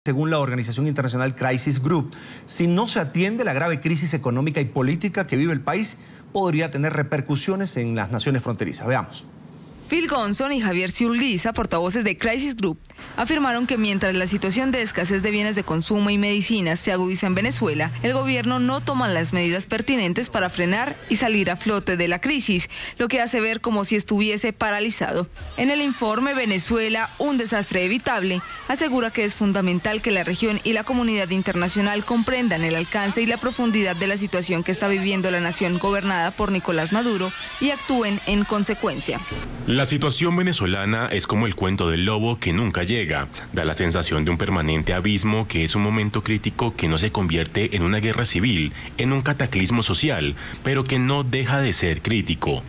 Según la organización internacional Crisis Group, si no se atiende la grave crisis económica y política que vive el país, podría tener repercusiones en las naciones fronterizas. Veamos. Phil Gonson y Javier Ciurliza, portavoces de Crisis Group, afirmaron que mientras la situación de escasez de bienes de consumo y medicinas se agudiza en Venezuela, el gobierno no toma las medidas pertinentes para frenar y salir a flote de la crisis, lo que hace ver como si estuviese paralizado. En el informe Venezuela, un desastre evitable, asegura que es fundamental que la región y la comunidad internacional comprendan el alcance y la profundidad de la situación que está viviendo la nación gobernada por Nicolás Maduro y actúen en consecuencia. La situación venezolana es como el cuento del lobo que nunca llega. Da la sensación de un permanente abismo que es un momento crítico que no se convierte en una guerra civil, en un cataclismo social, pero que no deja de ser crítico.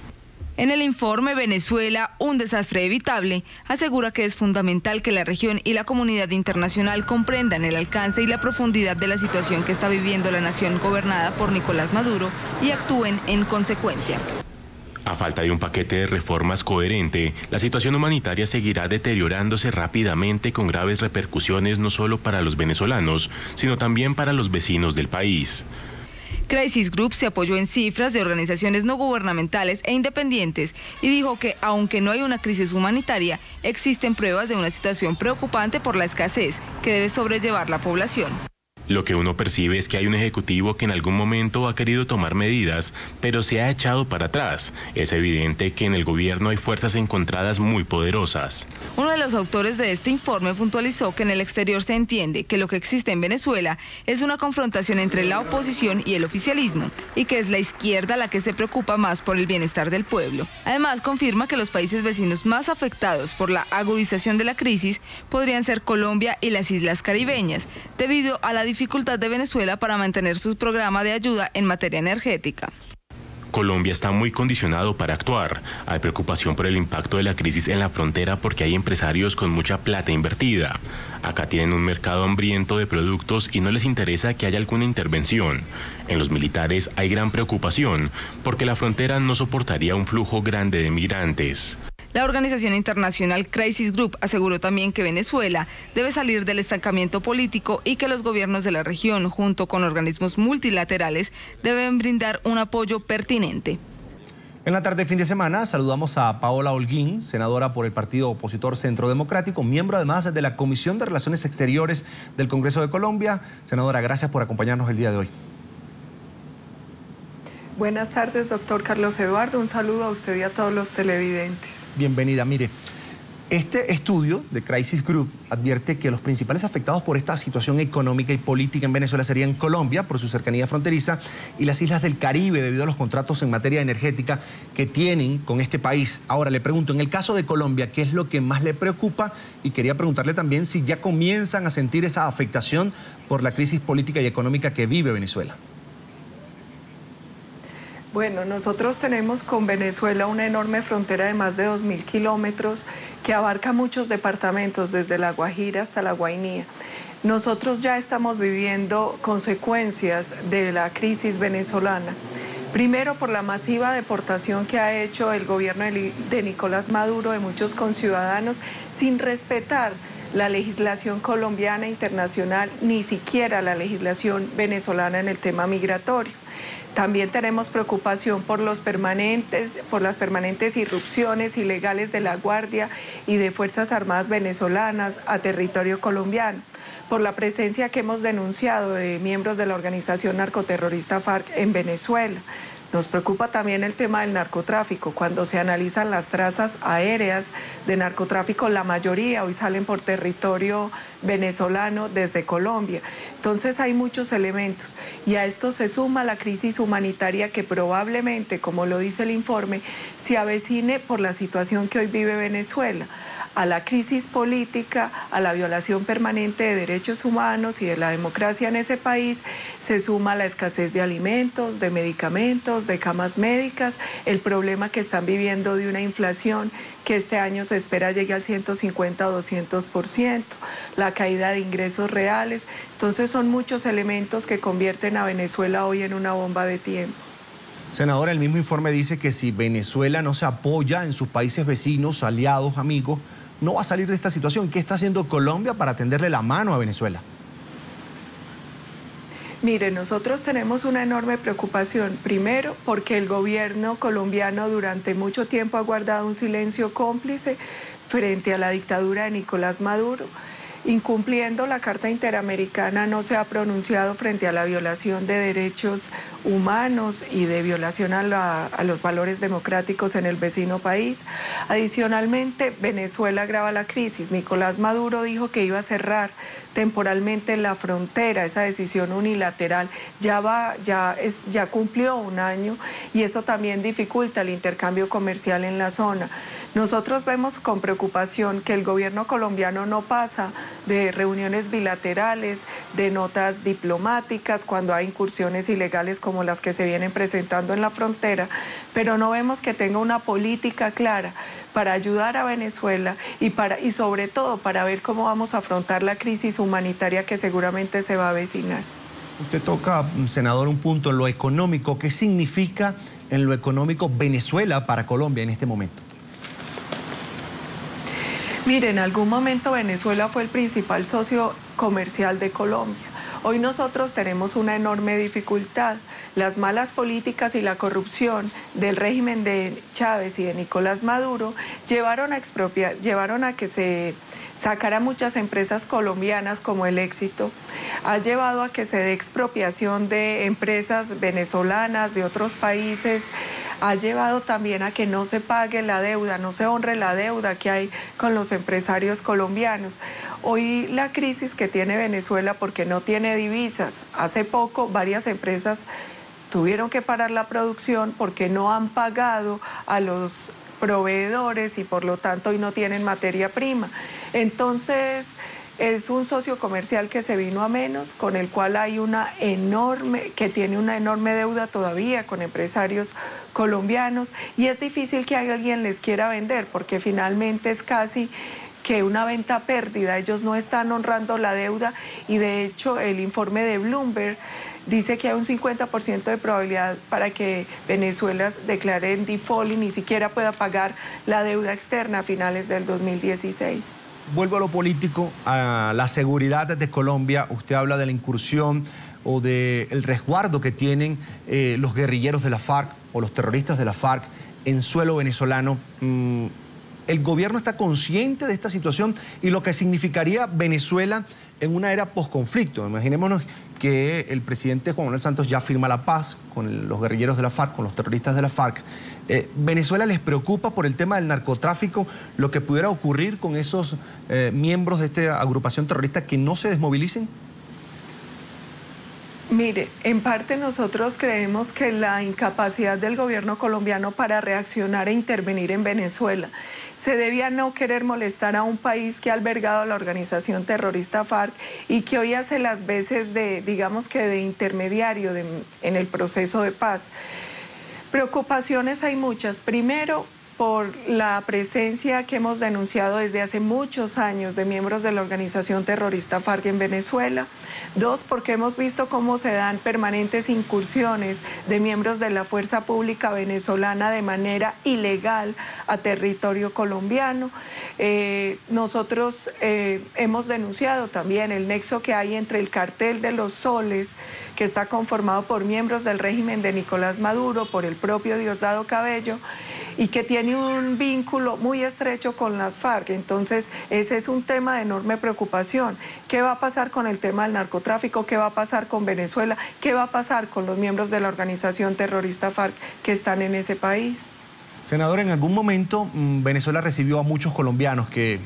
En el informe Venezuela, un desastre evitable, asegura que es fundamental que la región y la comunidad internacional comprendan el alcance y la profundidad de la situación que está viviendo la nación gobernada por Nicolás Maduro y actúen en consecuencia. A falta de un paquete de reformas coherente, la situación humanitaria seguirá deteriorándose rápidamente con graves repercusiones no solo para los venezolanos, sino también para los vecinos del país. Crisis Group se apoyó en cifras de organizaciones no gubernamentales e independientes y dijo que, aunque no hay una crisis humanitaria, existen pruebas de una situación preocupante por la escasez que debe sobrellevar la población. Lo que uno percibe es que hay un ejecutivo que en algún momento ha querido tomar medidas, pero se ha echado para atrás. Es evidente que en el gobierno hay fuerzas encontradas muy poderosas. Uno de los autores de este informe puntualizó que en el exterior se entiende que lo que existe en Venezuela es una confrontación entre la oposición y el oficialismo, y que es la izquierda la que se preocupa más por el bienestar del pueblo. Además, confirma que los países vecinos más afectados por la agudización de la crisis podrían ser Colombia y las islas caribeñas, debido a la dificultad de Venezuela para mantener su programa de ayuda en materia energética. Colombia está muy condicionado para actuar. Hay preocupación por el impacto de la crisis en la frontera porque hay empresarios con mucha plata invertida. Acá tienen un mercado hambriento de productos y no les interesa que haya alguna intervención. En los militares hay gran preocupación porque la frontera no soportaría un flujo grande de migrantes. La organización internacional Crisis Group aseguró también que Venezuela debe salir del estancamiento político y que los gobiernos de la región, junto con organismos multilaterales, deben brindar un apoyo pertinente. En la tarde de fin de semana saludamos a Paola Holguín, senadora por el partido opositor Centro Democrático, miembro además de la Comisión de Relaciones Exteriores del Congreso de Colombia. Senadora, gracias por acompañarnos el día de hoy. Buenas tardes, doctor Carlos Eduardo. Un saludo a usted y a todos los televidentes. Bienvenida. Mire, este estudio de Crisis Group advierte que los principales afectados por esta situación económica y política en Venezuela serían Colombia, por su cercanía fronteriza, y las islas del Caribe, debido a los contratos en materia energética que tienen con este país. Ahora, le pregunto, en el caso de Colombia, ¿qué es lo que más le preocupa? Y quería preguntarle también si ya comienzan a sentir esa afectación por la crisis política y económica que vive Venezuela. Bueno, nosotros tenemos con Venezuela una enorme frontera de más de 2.000 kilómetros que abarca muchos departamentos, desde La Guajira hasta La Guainía. Nosotros ya estamos viviendo consecuencias de la crisis venezolana. Primero, por la masiva deportación que ha hecho el gobierno de Nicolás Maduro de muchos conciudadanos sin respetar la legislación colombiana e internacional, ni siquiera la legislación venezolana en el tema migratorio. También tenemos preocupación por las permanentes irrupciones ilegales de la Guardia y de Fuerzas Armadas venezolanas a territorio colombiano, por la presencia que hemos denunciado de miembros de la organización narcoterrorista FARC en Venezuela. Nos preocupa también el tema del narcotráfico. Cuando se analizan las trazas aéreas de narcotráfico, la mayoría hoy salen por territorio venezolano desde Colombia. Entonces hay muchos elementos y a esto se suma la crisis humanitaria que probablemente, como lo dice el informe, se avecine por la situación que hoy vive Venezuela. A la crisis política, a la violación permanente de derechos humanos y de la democracia en ese país, se suma la escasez de alimentos, de medicamentos, de camas médicas, el problema que están viviendo de una inflación que este año se espera llegue al 150 o 200%, la caída de ingresos reales. Entonces son muchos elementos que convierten a Venezuela hoy en una bomba de tiempo. Senadora, el mismo informe dice que si Venezuela no se apoya en sus países vecinos, aliados, amigos, no va a salir de esta situación. ¿Qué está haciendo Colombia para tenderle la mano a Venezuela? Mire, nosotros tenemos una enorme preocupación, primero porque el gobierno colombiano durante mucho tiempo ha guardado un silencio cómplice frente a la dictadura de Nicolás Maduro. Incumpliendo la Carta Interamericana, no se ha pronunciado frente a la violación de derechos humanos y de violación a los valores democráticos en el vecino país. Adicionalmente, Venezuela agrava la crisis. Nicolás Maduro dijo que iba a cerrar temporalmente la frontera. Esa decisión unilateral ya cumplió un año y eso también dificulta el intercambio comercial en la zona. Nosotros vemos con preocupación que el gobierno colombiano no pasa de reuniones bilaterales, de notas diplomáticas cuando hay incursiones ilegales como las que se vienen presentando en la frontera, pero no vemos que tenga una política clara para ayudar a Venezuela y sobre todo para ver cómo vamos a afrontar la crisis humanitaria que seguramente se va a avecinar. Usted toca, senador, un punto en lo económico. ¿Qué significa en lo económico Venezuela para Colombia en este momento? Mire, en algún momento Venezuela fue el principal socio comercial de Colombia. Hoy nosotros tenemos una enorme dificultad. Las malas políticas y la corrupción del régimen de Chávez y de Nicolás Maduro llevaron a que se sacara muchas empresas colombianas como el Éxito. Ha llevado a que se dé expropiación de empresas venezolanas de otros países. Ha llevado también a que no se pague la deuda, no se honre la deuda que hay con los empresarios colombianos. Hoy la crisis que tiene Venezuela porque no tiene divisas. Hace poco varias empresas tuvieron que parar la producción porque no han pagado a los proveedores y por lo tanto hoy no tienen materia prima. Entonces es un socio comercial que se vino a menos, con el cual hay que tiene una enorme deuda todavía con empresarios colombianos y es difícil que alguien les quiera vender porque finalmente es casi que una venta pérdida. Ellos no están honrando la deuda y de hecho el informe de Bloomberg dice que hay un 50% de probabilidad para que Venezuela declare en default y ni siquiera pueda pagar la deuda externa a finales del 2016. Vuelvo a lo político, a la seguridad de Colombia. Usted habla de la incursión o del resguardo que tienen los guerrilleros de la FARC o los terroristas de la FARC en suelo venezolano. ¿El gobierno está consciente de esta situación y lo que significaría Venezuela en una era posconflicto? Imaginémonos que el presidente Juan Manuel Santos ya firma la paz con los guerrilleros de la FARC, con los terroristas de la FARC. ¿Venezuela les preocupa por el tema del narcotráfico lo que pudiera ocurrir con esos miembros de esta agrupación terrorista que no se desmovilicen? Mire, en parte nosotros creemos que la incapacidad del gobierno colombiano para reaccionar e intervenir en Venezuela se debía a no querer molestar a un país que ha albergado a la organización terrorista FARC y que hoy hace las veces de, digamos que de intermediario en el proceso de paz. Preocupaciones hay muchas. Primero, por la presencia que hemos denunciado desde hace muchos años de miembros de la organización terrorista FARC en Venezuela. Dos, porque hemos visto cómo se dan permanentes incursiones de miembros de la fuerza pública venezolana de manera ilegal a territorio colombiano. Nosotros hemos denunciado también el nexo que hay entre el cartel de los soles, que está conformado por miembros del régimen de Nicolás Maduro, por el propio Diosdado Cabello, y que tiene un vínculo muy estrecho con las FARC. Entonces, ese es un tema de enorme preocupación. ¿Qué va a pasar con el tema del narcotráfico? ¿Qué va a pasar con Venezuela? ¿Qué va a pasar con los miembros de la organización terrorista FARC que están en ese país? Senador, en algún momento Venezuela recibió a muchos colombianos que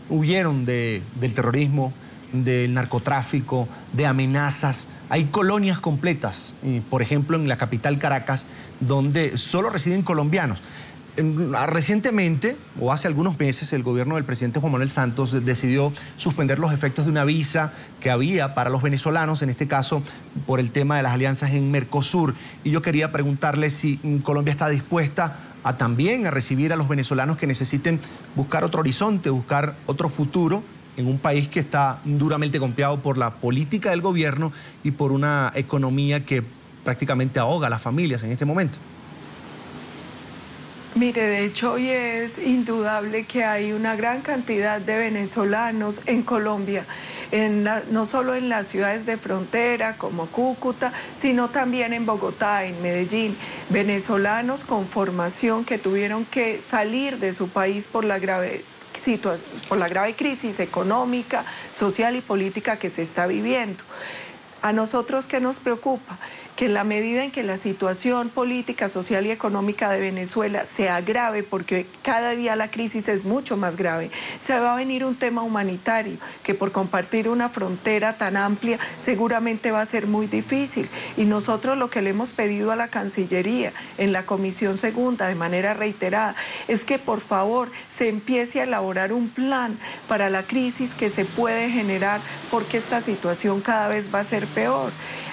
huyeron del terrorismo, del narcotráfico, de amenazas. Hay colonias completas, por ejemplo en la capital Caracas, donde solo residen colombianos. Recientemente, o hace algunos meses, el gobierno del presidente Juan Manuel Santos decidió suspender los efectos de una visa que había para los venezolanos, en este caso por el tema de las alianzas en Mercosur. Y yo quería preguntarle si Colombia está dispuesta también a recibir a los venezolanos que necesiten buscar otro horizonte, buscar otro futuro en un país que está duramente golpeado por la política del gobierno y por una economía que prácticamente ahoga a las familias en este momento. Mire, de hecho hoy es indudable que hay una gran cantidad de venezolanos en Colombia, no solo en las ciudades de frontera como Cúcuta, sino también en Bogotá, en Medellín, venezolanos con formación que tuvieron que salir de su país por la grave crisis económica, social y política que se está viviendo. A nosotros, ¿qué nos preocupa? Que en la medida en que la situación política, social y económica de Venezuela se agrave, porque cada día la crisis es mucho más grave, se va a venir un tema humanitario, que por compartir una frontera tan amplia seguramente va a ser muy difícil. Y nosotros lo que le hemos pedido a la Cancillería en la Comisión Segunda de manera reiterada es que por favor se empiece a elaborar un plan para la crisis que se puede generar, porque esta situación cada vez va a ser peor.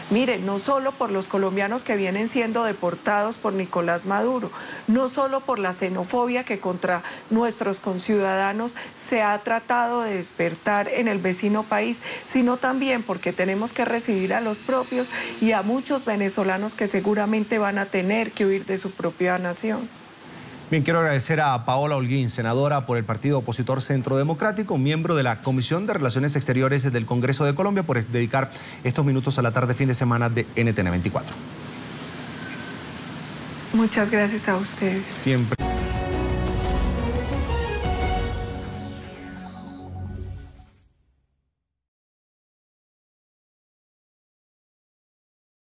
Mire, no solo por los colombianos que vienen siendo deportados por Nicolás Maduro, no solo por la xenofobia que contra nuestros conciudadanos se ha tratado de despertar en el vecino país, sino también porque tenemos que recibir a los propios y a muchos venezolanos que seguramente van a tener que huir de su propia nación. Bien, quiero agradecer a Paola Holguín, senadora por el partido opositor Centro Democrático, miembro de la Comisión de Relaciones Exteriores del Congreso de Colombia, por dedicar estos minutos a la tarde fin de semana de NTN 24. Muchas gracias a ustedes. Siempre.